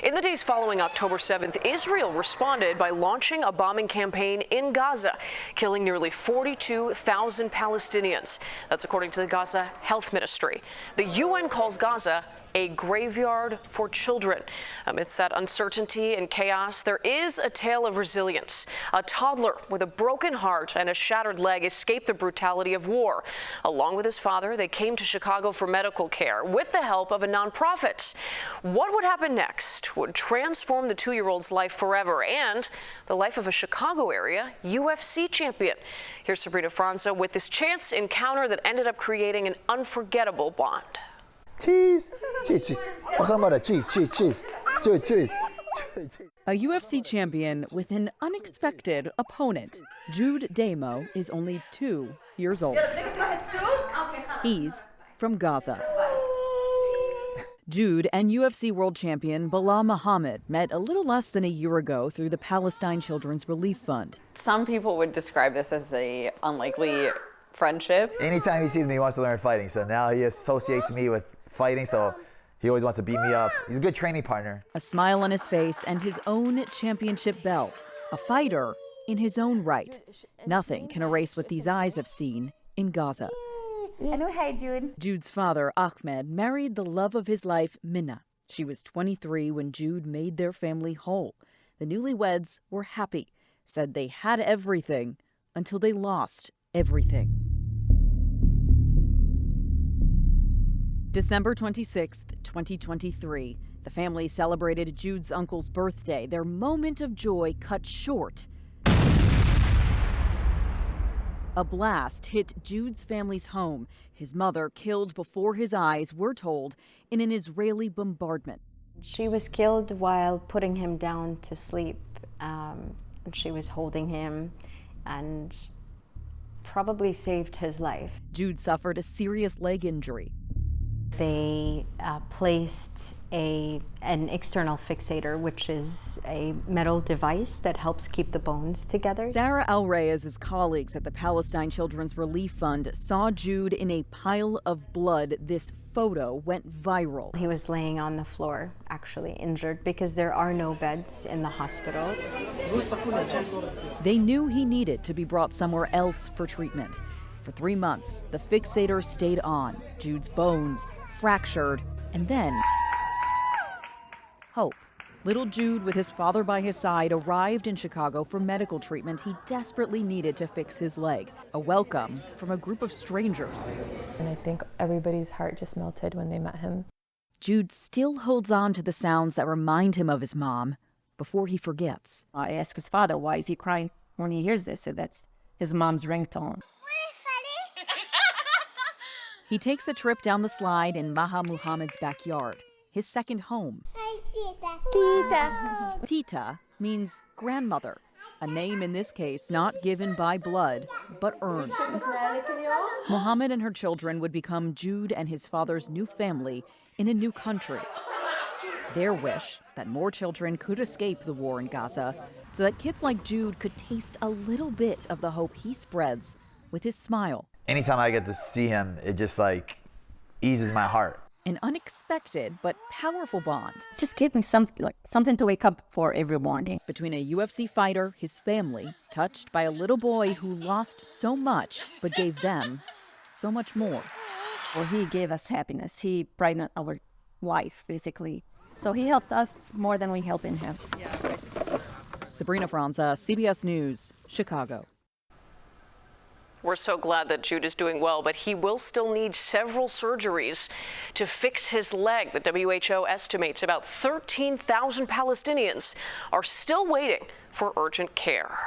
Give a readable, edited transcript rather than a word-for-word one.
In the days following October 7th, Israel responded by launching a bombing campaign in Gaza, killing nearly 42,000 Palestinians. That's according to the Gaza Health Ministry. The UN calls Gaza a graveyard for children. Amidst that uncertainty and chaos, there is a tale of resilience. A toddler with a broken heart and a shattered leg escaped the brutality of war. Along with his father, they came to Chicago for medical care with the help of a nonprofit. What would happen next would transform the 2-year-old's life forever and the life of a Chicago area UFC champion. Here's Sabrina Franza with this chance encounter that ended up creating an unforgettable bond. Cheese, cheese, cheese. Cheese. A UFC champion with an unexpected opponent. Jude Damo is only 2 years old. He's from Gaza. Jude and UFC world champion Belal Muhammad met a little less than a year ago through the Palestine Children's Relief Fund. Some people would describe this as an unlikely friendship. Anytime he sees me, he wants to learn fighting. So now he associates me with fighting, so he always wants to beat me up. He's a good training partner. A smile on his face and his own championship belt. A fighter in his own right. Nothing can erase what these eyes have seen in Gaza. Hey, Jude. Jude's father, Ahmed, married the love of his life, Minna. She was 23 when Jude made their family whole. The newlyweds were happy, said they had everything until they lost everything. December 26th, 2023. The family celebrated Jude's uncle's birthday. Their moment of joy cut short. A blast hit Jude's family's home. His mother killed before his eyes, we're told, in an Israeli bombardment. She was killed while putting him down to sleep. She was holding him and probably saved his life. Jude suffered a serious leg injury. They placed an external fixator, which is a metal device that helps keep the bones together. Sarah Al-Reyes's colleagues at the Palestine Children's Relief Fund saw Jude in a pile of blood. This photo went viral. He was laying on the floor, actually injured, because there are no beds in the hospital. They knew he needed to be brought somewhere else for treatment. For 3 months, the fixator stayed on. Jude's bones fractured, and then hope. Little Jude, with his father by his side, arrived in Chicago for medical treatment he desperately needed to fix his leg. A welcome from a group of strangers. And I think everybody's heart just melted when they met him. Jude still holds on to the sounds that remind him of his mom before he forgets. I asked his father, why is he crying when he hears this? So that's his mom's ringtone. He takes a trip down the slide in Maha Muhammad's backyard, his second home. Hi, Tita. Tita. Tita means grandmother, a name in this case not given by blood, but earned. Muhammad and her children would become Jude and his father's new family in a new country. Their wish that more children could escape the war in Gaza so that kids like Jude could taste a little bit of the hope he spreads with his smile. Anytime I get to see him, it just eases my heart. An unexpected but powerful bond. Just gave me something to wake up for every morning. Between a UFC fighter, his family, touched by a little boy who lost so much but gave them so much more. Well, he gave us happiness. He brightened our life, basically. So he helped us more than we helped in him. Sabrina Franza, CBS News, Chicago. We're so glad that Jude is doing well, but he will still need several surgeries to fix his leg. The WHO estimates about 13,000 Palestinians are still waiting for urgent care.